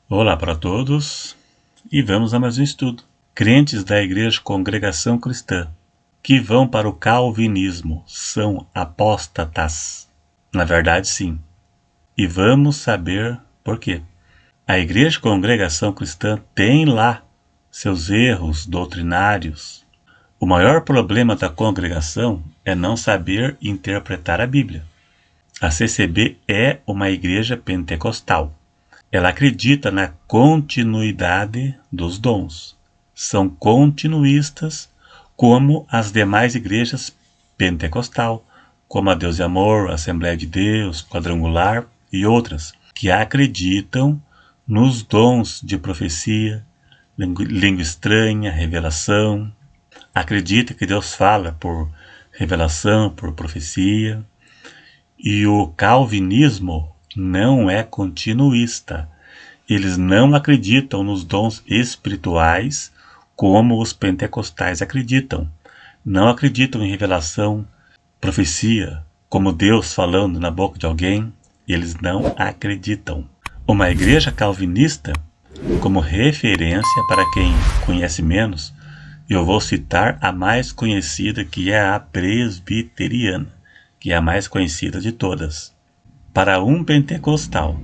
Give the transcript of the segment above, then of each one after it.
Olá para todos e vamos a mais um estudo. Crentes da Igreja Congregação Cristã que vão para o calvinismo são apóstatas? Na verdade, sim. E vamos saber por quê. A Igreja Congregação Cristã tem lá seus erros doutrinários. O maior problema da congregação é não saber interpretar a Bíblia. A CCB é uma igreja pentecostal. Ela acredita na continuidade dos dons. São continuistas como as demais igrejas pentecostal, como a Deus e Amor, Assembleia de Deus, Quadrangular e outras, que acreditam nos dons de profecia, língua estranha, revelação. Acredita que Deus fala por revelação, por profecia. E o calvinismo não é continuista. Eles não acreditam nos dons espirituais como os pentecostais acreditam. Não acreditam em revelação, profecia, como Deus falando na boca de alguém. Eles não acreditam. Uma igreja calvinista, como referência para quem conhece menos, eu vou citar a mais conhecida, que é a presbiteriana, que é a mais conhecida de todas. Para um pentecostal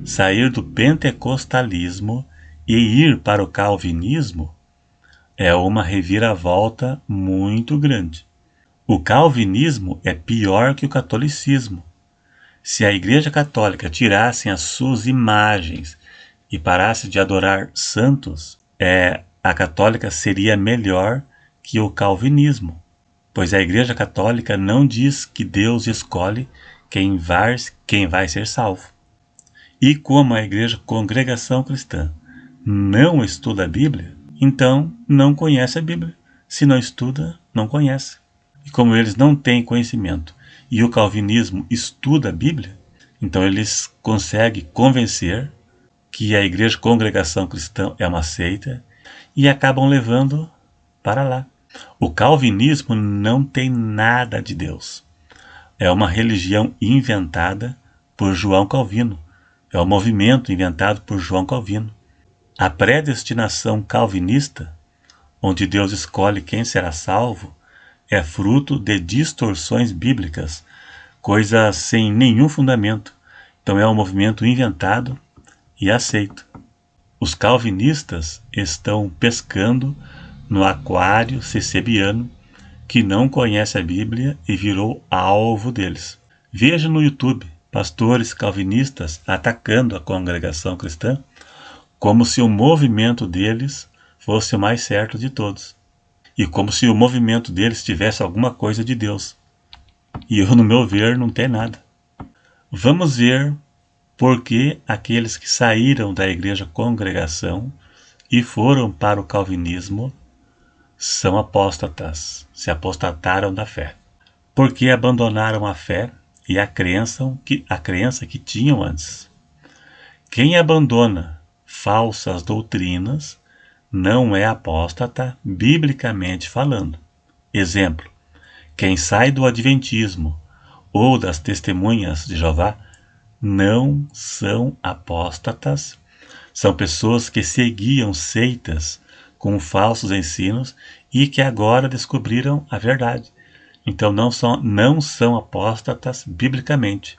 sair do pentecostalismo e ir para o calvinismo é uma reviravolta muito grande. O calvinismo é pior que o catolicismo. Se a Igreja Católica tirasse as suas imagens e parasse de adorar santos, a católica seria melhor que o calvinismo, pois a Igreja Católica não diz que Deus escolhe quem vai ser salvo. E como a Igreja Congregação Cristã não estuda a Bíblia, então não conhece a Bíblia. Se não estuda, não conhece. E como eles não têm conhecimento e o calvinismo estuda a Bíblia, então eles conseguem convencer que a Igreja Congregação Cristã é uma seita e acabam levando para lá. O calvinismo não tem nada de Deus. É uma religião inventada por João Calvino. É um movimento inventado por João Calvino. A predestinação calvinista, onde Deus escolhe quem será salvo, é fruto de distorções bíblicas, coisas sem nenhum fundamento. Então é um movimento inventado e aceito. Os calvinistas estão pescando no aquário cecebiano, que não conhece a Bíblia e virou alvo deles. Veja no YouTube pastores calvinistas atacando a congregação cristã, como se o movimento deles fosse o mais certo de todos, e como se o movimento deles tivesse alguma coisa de Deus. E eu, no meu ver, não tem nada. Vamos ver por que aqueles que saíram da Igreja Congregação e foram para o calvinismo são apóstatas, se apostataram da fé. Porque abandonaram a fé e a crença que tinham antes. Quem abandona falsas doutrinas não é apóstata, biblicamente falando. Exemplo: quem sai do adventismo ou das testemunhas de Jeová não são apóstatas, são pessoas que seguiam seitas com falsos ensinos e que agora descobriram a verdade. Então não são apóstatas biblicamente.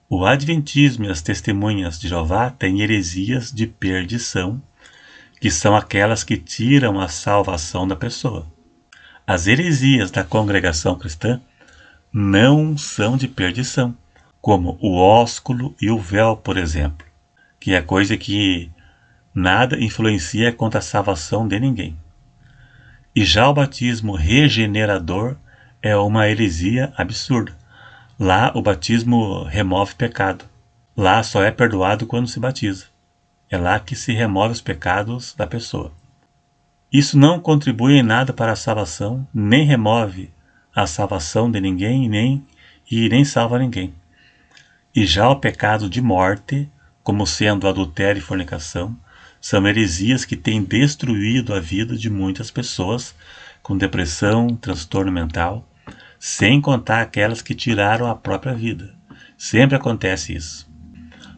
O adventismo e as testemunhas de Jeová têm heresias de perdição, que são aquelas que tiram a salvação da pessoa. As heresias da congregação cristã não são de perdição, como o ósculo e o véu, por exemplo, que é coisa que nada influencia contra a salvação de ninguém. E já o batismo regenerador é uma heresia absurda. Lá o batismo remove pecado. Lá só é perdoado quando se batiza. É lá que se remove os pecados da pessoa. Isso não contribui em nada para a salvação, nem remove a salvação de ninguém e nem salva ninguém. E já o pecado de morte, como sendo adultério e fornicação, são heresias que têm destruído a vida de muitas pessoas com depressão, transtorno mental, sem contar aquelas que tiraram a própria vida. Sempre acontece isso.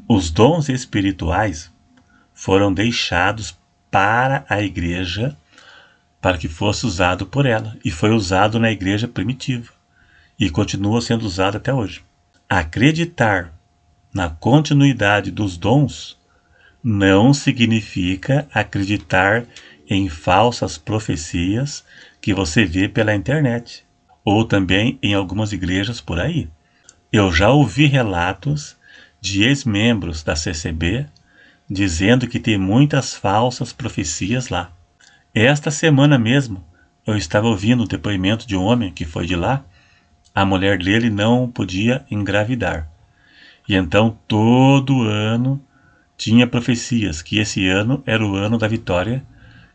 Os dons espirituais foram deixados para a igreja, para que fosse usado por ela. E foi usado na igreja primitiva. E continua sendo usado até hoje. Acreditar na continuidade dos dons não significa acreditar em falsas profecias que você vê pela internet, ou também em algumas igrejas por aí. Eu já ouvi relatos de ex-membros da CCB dizendo que tem muitas falsas profecias lá. Esta semana mesmo, eu estava ouvindo o depoimento de um homem que foi de lá. A mulher dele não podia engravidar. E então, todo ano, tinha profecias que esse ano era o ano da vitória,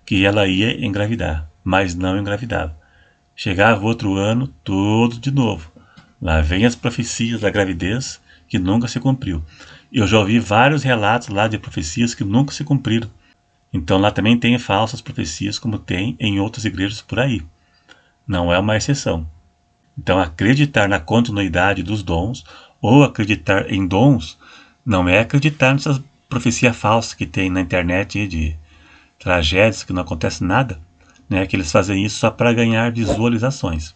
que ela ia engravidar, mas não engravidava. Chegava outro ano, tudo de novo. Lá vem as profecias da gravidez que nunca se cumpriu. Eu já ouvi vários relatos lá de profecias que nunca se cumpriram. Então lá também tem falsas profecias, como tem em outras igrejas por aí. Não é uma exceção. Então acreditar na continuidade dos dons, ou acreditar em dons, não é acreditar nessas profecias falsas que tem na internet de tragédias que não acontece nada, né? Que eles fazem isso só para ganhar visualizações.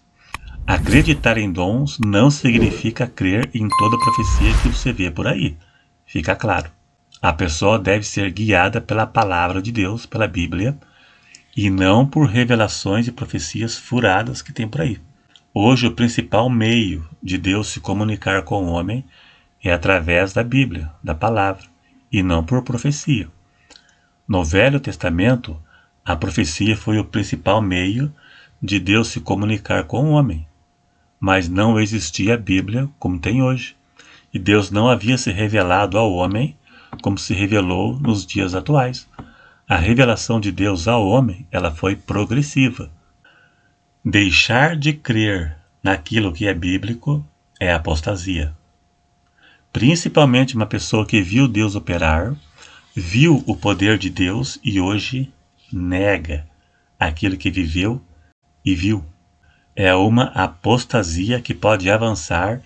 Acreditar em dons não significa crer em toda profecia que você vê por aí. Fica claro. A pessoa deve ser guiada pela palavra de Deus, pela Bíblia, e não por revelações e profecias furadas que tem por aí. Hoje o principal meio de Deus se comunicar com o homem é através da Bíblia, da palavra, e não por profecia. No Velho Testamento, a profecia foi o principal meio de Deus se comunicar com o homem, mas não existia a Bíblia como tem hoje, e Deus não havia se revelado ao homem como se revelou nos dias atuais. A revelação de Deus ao homem, ela foi progressiva. Deixar de crer naquilo que é bíblico é apostasia. Principalmente uma pessoa que viu Deus operar, viu o poder de Deus e hoje nega aquilo que viveu e viu. É uma apostasia que pode avançar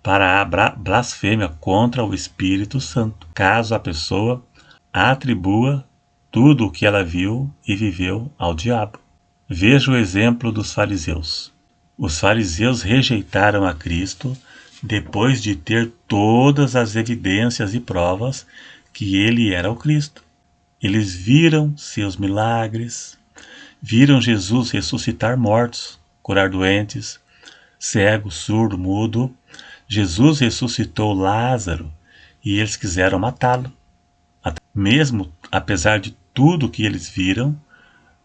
para a blasfêmia contra o Espírito Santo, caso a pessoa atribua tudo o que ela viu e viveu ao diabo. Veja o exemplo dos fariseus. Os fariseus rejeitaram a Cristo depois de ter todas as evidências e provas que ele era o Cristo. Eles viram seus milagres, viram Jesus ressuscitar mortos, curar doentes, cego, surdo, mudo. Jesus ressuscitou Lázaro e eles quiseram matá-lo. Mesmo apesar de tudo que eles viram,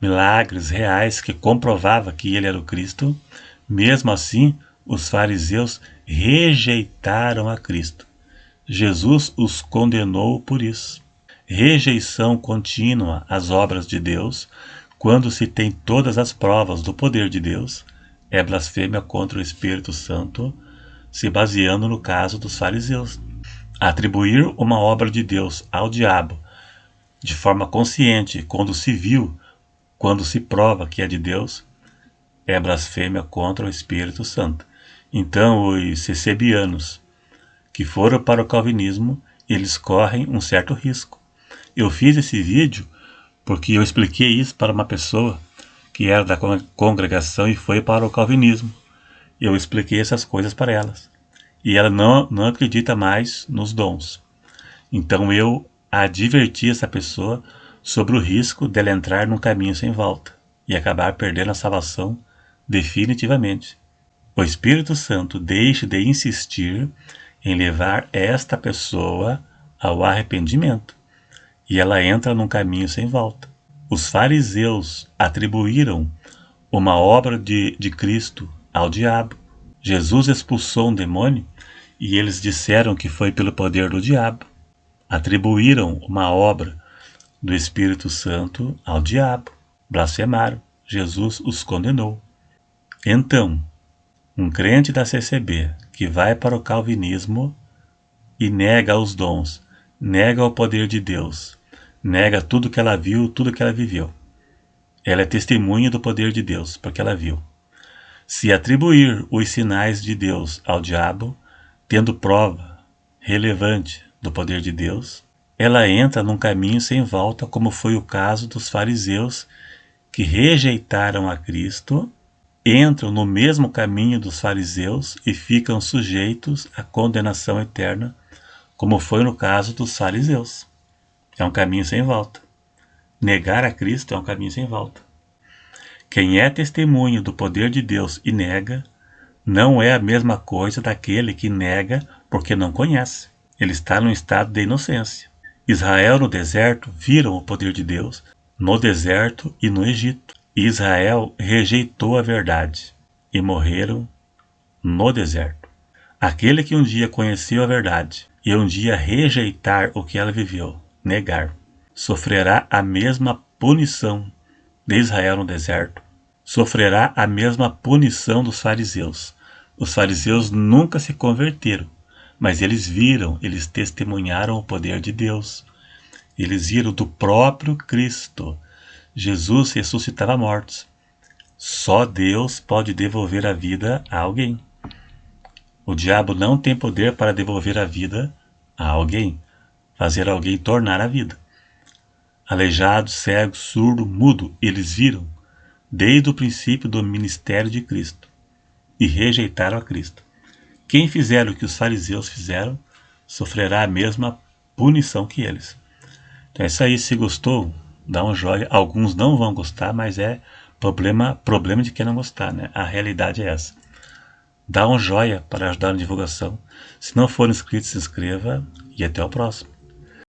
milagres reais que comprovava que ele era o Cristo, mesmo assim os fariseus rejeitaram a Cristo. Jesus os condenou por isso. Rejeição contínua às obras de Deus, quando se tem todas as provas do poder de Deus, é blasfêmia contra o Espírito Santo, se baseando no caso dos fariseus. Atribuir uma obra de Deus ao diabo de forma consciente, quando se viu, quando se prova que é de Deus, é blasfêmia contra o Espírito Santo. Então, os CCBianos que foram para o calvinismo, eles correm um certo risco. Eu fiz esse vídeo porque eu expliquei isso para uma pessoa que era da congregação e foi para o calvinismo. Eu expliquei essas coisas para elas. E ela não acredita mais nos dons. Então eu adverti essa pessoa sobre o risco dela entrar num caminho sem volta e acabar perdendo a salvação definitivamente. O Espírito Santo deixe de insistir em levar esta pessoa ao arrependimento e ela entra num caminho sem volta. Os fariseus atribuíram uma obra de Cristo ao diabo. Jesus expulsou um demônio e eles disseram que foi pelo poder do diabo. Atribuíram uma obra do Espírito Santo ao diabo. Blasfemaram. Jesus os condenou. Então, um crente da CCB que vai para o calvinismo e nega os dons, nega o poder de Deus, nega tudo que ela viu, tudo que ela viveu. Ela é testemunha do poder de Deus, porque ela viu. Se atribuir os sinais de Deus ao diabo, tendo prova relevante do poder de Deus, ela entra num caminho sem volta, como foi o caso dos fariseus que rejeitaram a Cristo, entram no mesmo caminho dos fariseus e ficam sujeitos à condenação eterna, como foi no caso dos fariseus. É um caminho sem volta. Negar a Cristo é um caminho sem volta. Quem é testemunho do poder de Deus e nega, não é a mesma coisa daquele que nega porque não conhece. Ele está num estado de inocência. Israel no deserto viram o poder de Deus no deserto e no Egito. Israel rejeitou a verdade e morreram no deserto. Aquele que um dia conheceu a verdade e um dia rejeitar o que ela viveu, negar, sofrerá a mesma punição de Israel no deserto, sofrerá a mesma punição dos fariseus. Os fariseus nunca se converteram, mas eles viram, eles testemunharam o poder de Deus. Eles viram do próprio Cristo. Jesus ressuscitava mortos. Só Deus pode devolver a vida a alguém. O diabo não tem poder para devolver a vida a alguém, fazer alguém tornar a vida. Aleijado, cego, surdo, mudo, eles viram desde o princípio do ministério de Cristo e rejeitaram a Cristo. Quem fizer o que os fariseus fizeram, sofrerá a mesma punição que eles. Então é isso aí, se gostou, dá um joinha. Alguns não vão gostar, mas é problema de quem não gostar, né? A realidade é essa. Dá um joinha para ajudar na divulgação. Se não for inscrito, se inscreva e até o próximo.